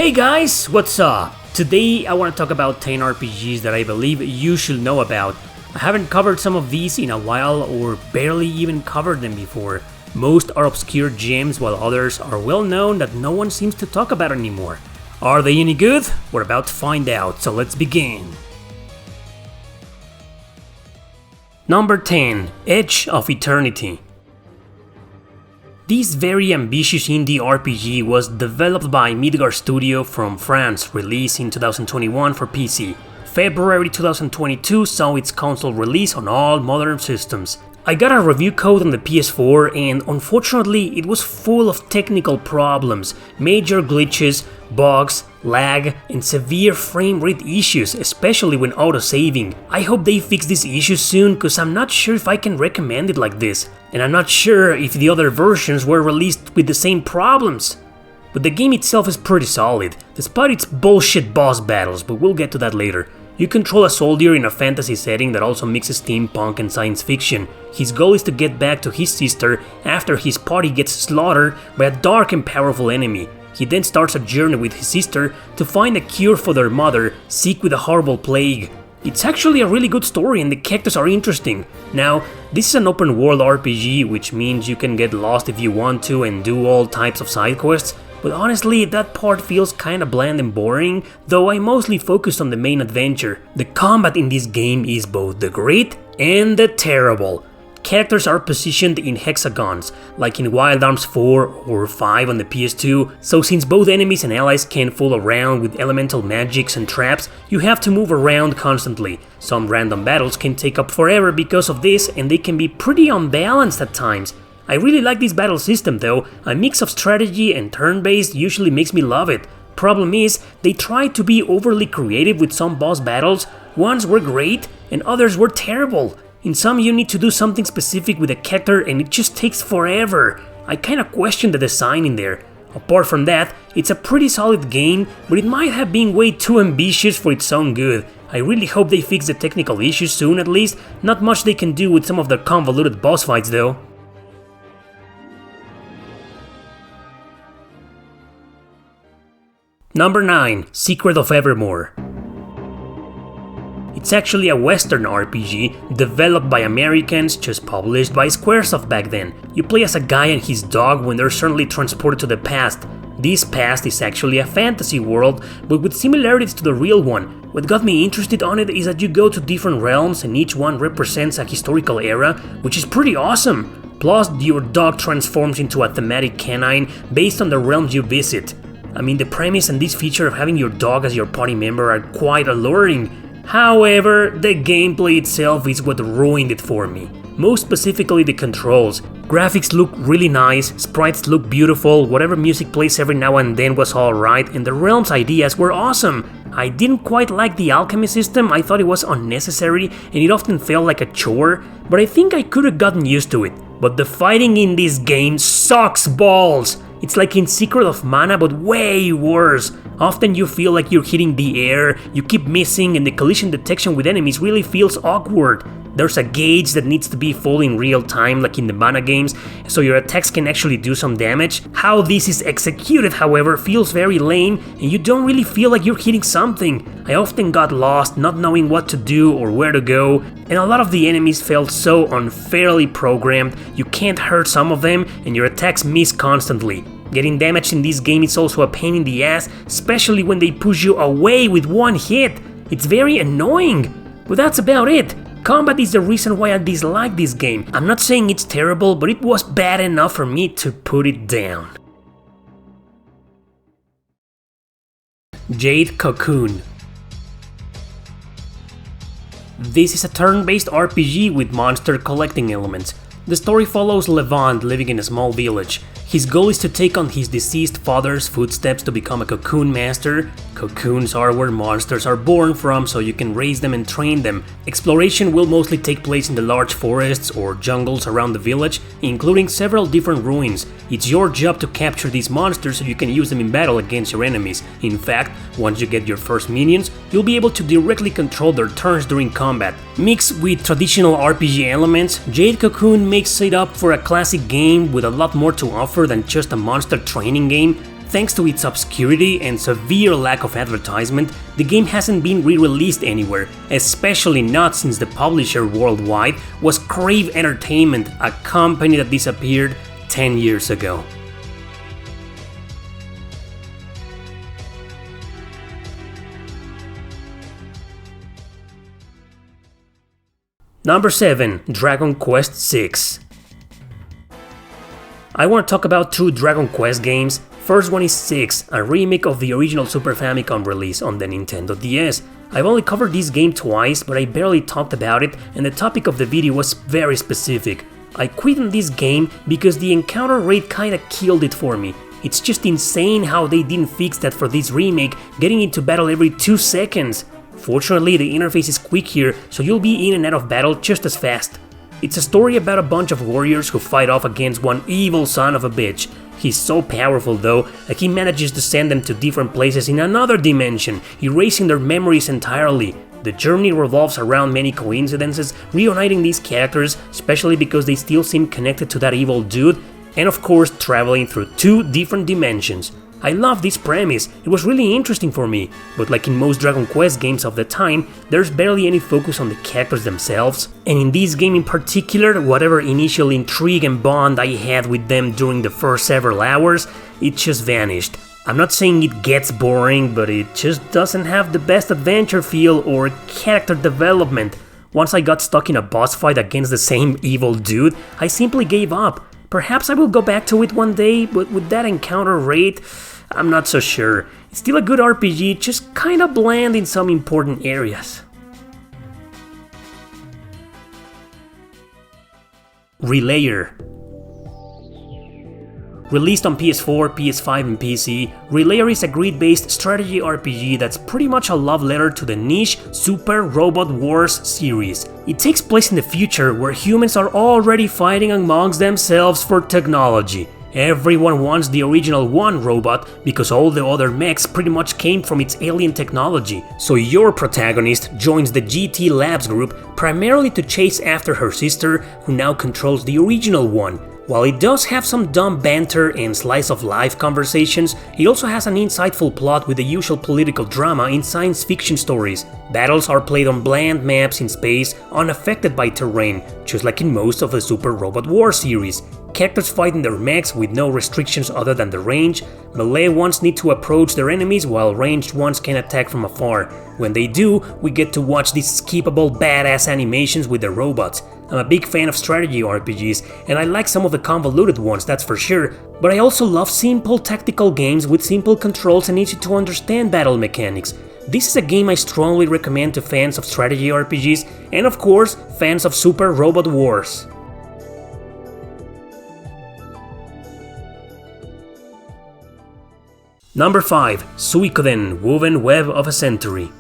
Hey guys, what's up? Today I want to talk about 10 RPGs that I believe you should know about. I haven't covered some of these in a while or barely even covered them before. Most are obscure gems while others are well known that no one seems to talk about anymore. Are they any good? We're about to find out, so let's begin. Number 10. Edge of Eternity. This very ambitious indie RPG was developed by Midgar Studio from France, released in 2021 for PC. February 2022 saw its console release on all modern systems. I got a review code on the PS4 and unfortunately it was full of technical problems, major glitches, bugs, lag, and severe frame rate issues, especially when auto-saving. I hope they fix these issues soon, cause I'm not sure if I can recommend it like this, and I'm not sure if the other versions were released with the same problems. But the game itself is pretty solid, despite its bullshit boss battles, but we'll get to that later. You control a soldier in a fantasy setting that also mixes steampunk and science fiction. His goal is to get back to his sister after his party gets slaughtered by a dark and powerful enemy. He then starts a journey with his sister to find a cure for their mother, sick with a horrible plague. It's actually a really good story and the characters are interesting. Now, this is an open world RPG, which means you can get lost if you want to and do all types of side quests, but honestly that part feels kinda bland and boring, though I mostly focused on the main adventure. The combat in this game is both the great and the terrible. Characters are positioned in hexagons, like in Wild Arms 4 or 5 on the PS2, so since both enemies and allies can fool around with elemental magics and traps, you have to move around constantly. Some random battles can take up forever because of this, and they can be pretty unbalanced at times. I really like this battle system though, a mix of strategy and turn-based usually makes me love it. Problem is, they tried to be overly creative with some boss battles, ones were great and others were terrible. In some you need to do something specific with a character and it just takes forever. I kinda question the design in there. Apart from that, it's a pretty solid game, but it might have been way too ambitious for its own good. I really hope they fix the technical issues soon at least, not much they can do with some of their convoluted boss fights though. Number 9. Secret of Evermore. It's actually a Western RPG developed by Americans, just published by Squaresoft back then. You play as a guy and his dog when they're suddenly transported to the past. This past is actually a fantasy world, but with similarities to the real one. What got me interested on it is that you go to different realms and each one represents a historical era, which is pretty awesome. Plus, your dog transforms into a thematic canine based on the realms you visit. I mean, the premise and this feature of having your dog as your party member are quite alluring. However, the gameplay itself is what ruined it for me. Most specifically the controls. Graphics look really nice, sprites look beautiful, whatever music plays every now and then was alright, and the realms ideas were awesome. I didn't quite like the alchemy system, I thought it was unnecessary and it often felt like a chore, but I think I could have gotten used to it. But the fighting in this game sucks balls! It's like in Secret of Mana, but way worse. Often you feel like you're hitting the air, you keep missing, and the collision detection with enemies really feels awkward. There's a gauge that needs to be full in real time like in the Mana games, so your attacks can actually do some damage. How this is executed, however, feels very lame, and you don't really feel like you're hitting something. I often got lost, not knowing what to do or where to go, and a lot of the enemies felt so unfairly programmed, you can't hurt some of them, and your attacks miss constantly. Getting damaged in this game is also a pain in the ass, especially when they push you away with one hit. It's very annoying. But that's about it. Combat is the reason why I dislike this game. I'm not saying it's terrible, but it was bad enough for me to put it down. Jade Cocoon. This is a turn-based RPG with monster collecting elements. The story follows Levant living in a small village. His goal is to take on his deceased father's footsteps to become a cocoon master. Cocoons are where monsters are born from, so you can raise them and train them. Exploration will mostly take place in the large forests or jungles around the village, including several different ruins. It's your job to capture these monsters so you can use them in battle against your enemies. In fact, once you get your first minions, you'll be able to directly control their turns during combat. Mixed with traditional RPG elements, Jade Cocoon makes it up for a classic game with a lot more to offer than just a monster training game. Thanks to its obscurity and severe lack of advertisement, the game hasn't been re-released anywhere, especially not since the publisher worldwide was Crave Entertainment, a company that disappeared 10 years ago. Number 7. Dragon Quest VI. I want to talk about two Dragon Quest games. First one is 6, a remake of the original Super Famicom release on the Nintendo DS. I've only covered this game twice, but I barely talked about it, and the topic of the video was very specific. I quit on this game because the encounter rate kinda killed it for me. It's just insane how they didn't fix that for this remake, getting into battle every 2 seconds. Fortunately, the interface is quick here, so you'll be in and out of battle just as fast. It's a story about a bunch of warriors who fight off against one evil son of a bitch. He's so powerful though, that he manages to send them to different places in another dimension, erasing their memories entirely. The journey revolves around many coincidences, reuniting these characters, especially because they still seem connected to that evil dude, and of course traveling through 2 different dimensions. I love this premise, it was really interesting for me, but like in most Dragon Quest games of the time, there's barely any focus on the characters themselves, and in this game in particular, whatever initial intrigue and bond I had with them during the first several hours, it just vanished. I'm not saying it gets boring, but it just doesn't have the best adventure feel or character development. Once I got stuck in a boss fight against the same evil dude, I simply gave up. Perhaps I will go back to it one day, but with that encounter rate, I'm not so sure. It's still a good RPG, just kinda bland in some important areas. Relayer. Released on PS4, PS5 and PC, Relayer is a grid-based strategy RPG that's pretty much a love letter to the niche Super Robot Wars series. It takes place in the future where humans are already fighting amongst themselves for technology. Everyone wants the original one robot because all the other mechs pretty much came from its alien technology. So your protagonist joins the GT Labs group primarily to chase after her sister, who now controls the original one. While it does have some dumb banter and slice-of-life conversations, it also has an insightful plot with the usual political drama in science fiction stories. Battles are played on bland maps in space, unaffected by terrain, just like in most of the Super Robot War series. Characters fight in their mechs with no restrictions other than the range. Melee ones need to approach their enemies, while ranged ones can attack from afar. When they do, we get to watch these skippable badass animations with the robots. I'm a big fan of strategy RPGs, and I like some of the convoluted ones, that's for sure, but I also love simple tactical games with simple controls and easy to understand battle mechanics. This is a game I strongly recommend to fans of strategy RPGs, and of course, fans of Super Robot Wars. Number 5. Suikoden Woven Web of a Century.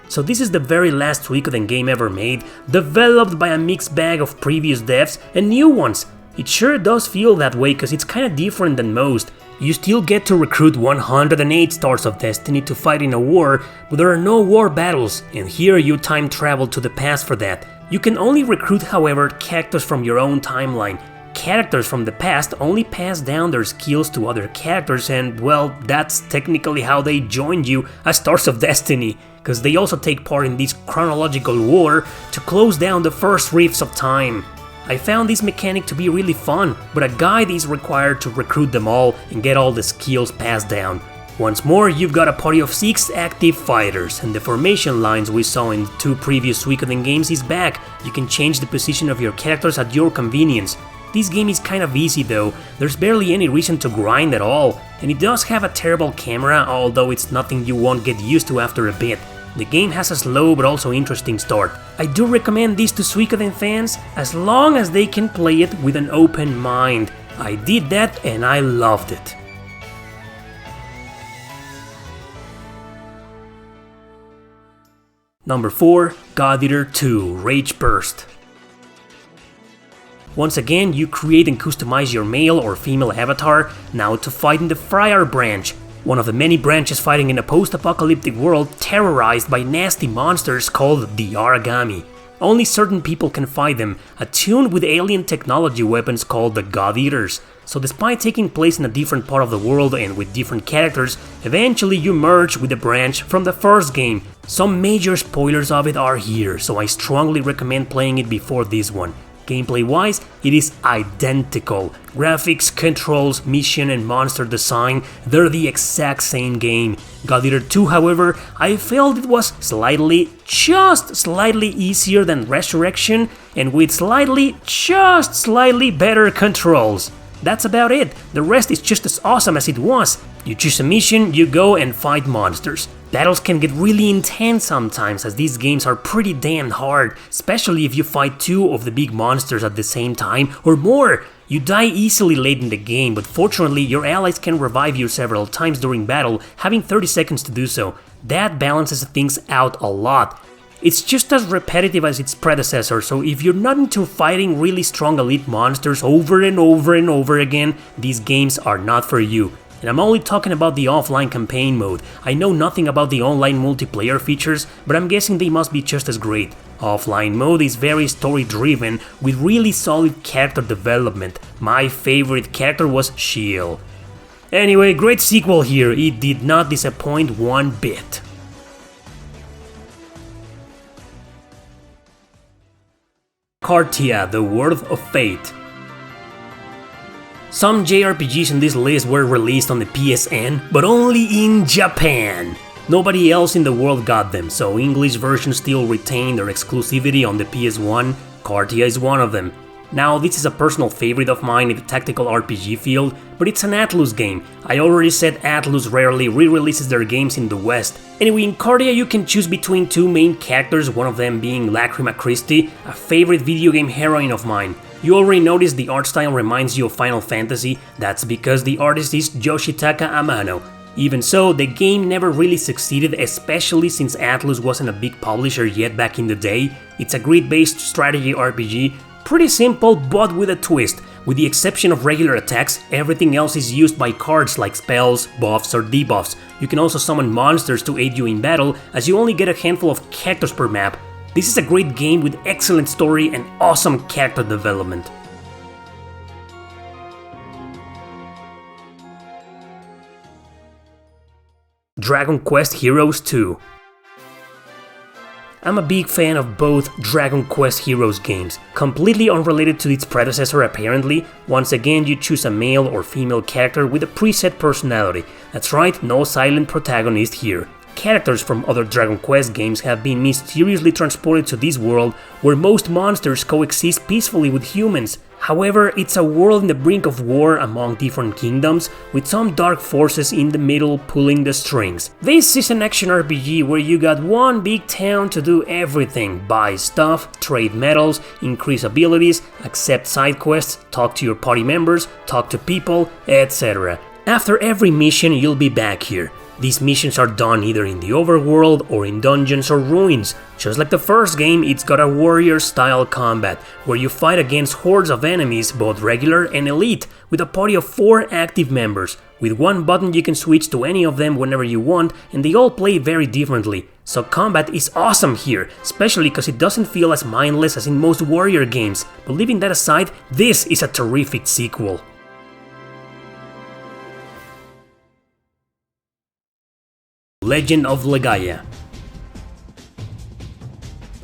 So this is the very last Suikoden game ever made, developed by a mixed bag of previous devs and new ones. It sure does feel that way cause it's kinda different than most. You still get to recruit 108 Stars of Destiny to fight in a war, but there are no war battles, and here you time travel to the past for that. You can only recruit, however, characters from your own timeline. Characters from the past only pass down their skills to other characters, and well, that's technically how they joined you as Stars of Destiny, because they also take part in this chronological war to close down the first rifts of time. I found this mechanic to be really fun, but a guide is required to recruit them all and get all the skills passed down. Once more, you've got a party of 6 active fighters, and the formation lines we saw in 2 previous Suikoden games is back. You can change the position of your characters at your convenience. This game is kind of easy though, there's barely any reason to grind at all, and it does have a terrible camera, although it's nothing you won't get used to after a bit. The game has a slow but also interesting start. I do recommend this to Suikoden fans, as long as they can play it with an open mind. I did that and I loved it. Number 4. God Eater 2 Rage Burst. Once again, you create and customize your male or female avatar, now to fight in the Friar branch, one of the many branches fighting in a post-apocalyptic world terrorized by nasty monsters called the Aragami. Only certain people can fight them, attuned with alien technology weapons called the God Eaters. So despite taking place in a different part of the world and with different characters, eventually you merge with the branch from the first game. Some major spoilers of it are here, so I strongly recommend playing it before this one. Gameplay wise, it is identical. Graphics, controls, mission and monster design, they're the exact same game. God Eater 2, however, I felt it was just slightly easier than Resurrection and with just slightly better controls. That's about it, the rest is just as awesome as it was. You choose a mission, you go and fight monsters. Battles can get really intense sometimes as these games are pretty damn hard, especially if you fight two of the big monsters at the same time or more. You die easily late in the game, but fortunately your allies can revive you several times during battle, having 30 seconds to do so. That balances things out a lot. It's just as repetitive as its predecessor, so if you're not into fighting really strong elite monsters over and over again, these games are not for you. And I'm only talking about the offline campaign mode. I know nothing about the online multiplayer features, but I'm guessing they must be just as great. Offline mode is very story driven, with really solid character development. My favorite character was Shield. Anyway, great sequel here, it did not disappoint one bit. Cardia, the Word of Fate. Some JRPGs in this list were released on the PSN, but only in Japan. Nobody else in the world got them, so English versions still retain their exclusivity on the PS1. Cardia is one of them. Now, this is a personal favorite of mine in the tactical RPG field, but it's an Atlus game. I already said Atlus rarely re-releases their games in the West. Anyway, in Cardia you can choose between two main characters, one of them being Lacrima Christi, a favorite video game heroine of mine. You already noticed the art style reminds you of Final Fantasy, that's because the artist is Yoshitaka Amano. Even so, the game never really succeeded, especially since Atlus wasn't a big publisher yet back in the day. It's a grid-based strategy RPG, pretty simple but with a twist. With the exception of regular attacks, everything else is used by cards like spells, buffs or debuffs. You can also summon monsters to aid you in battle, as you only get a handful of characters per map. This is a great game with excellent story and awesome character development. Dragon Quest Heroes 2. I'm a big fan of both Dragon Quest Heroes games, completely unrelated to its predecessor apparently. Once again you choose a male or female character with a preset personality. That's right, no silent protagonist here. Characters from other Dragon Quest games have been mysteriously transported to this world where most monsters coexist peacefully with humans. However, it's a world in the brink of war among different kingdoms, with some dark forces in the middle pulling the strings. This is an action RPG where you got one big town to do everything: buy stuff, trade metals, increase abilities, accept side quests, talk to your party members, talk to people, etc. After every mission you'll be back here. These missions are done either in the overworld or in dungeons or ruins. Just like the first game, it's got a warrior-style combat, where you fight against hordes of enemies, both regular and elite, with a party of 4 active members. With one button you can switch to any of them whenever you want, and they all play very differently. So combat is awesome here, especially because it doesn't feel as mindless as in most warrior games. But leaving that aside, this is a terrific sequel. Legend of Lega.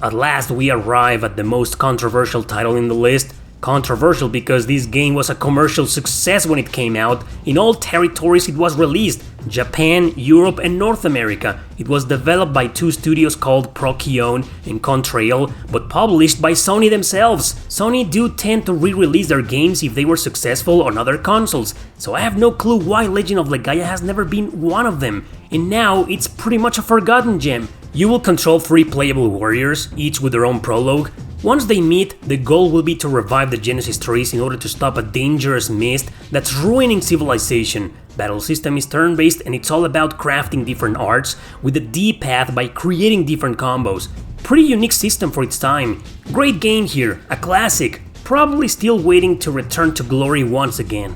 At last we arrive at the most controversial title in the list. Controversial because this game was a commercial success when it came out. In all territories it was released: Japan, Europe and North America. It was developed by 2 studios called Procyon and Contrail, but published by Sony themselves. Sony do tend to re-release their games if they were successful on other consoles, so I have no clue why Legend of Lega has never been one of them. And now it's pretty much a forgotten gem. You will control 3 playable warriors, each with their own prologue. Once they meet, the goal will be to revive the Genesis trees in order to stop a dangerous mist that's ruining civilization. Battle system is turn-based and it's all about crafting different arts with the D-pad by creating different combos. Pretty unique system for its time. Great game here, a classic, probably still waiting to return to glory once again.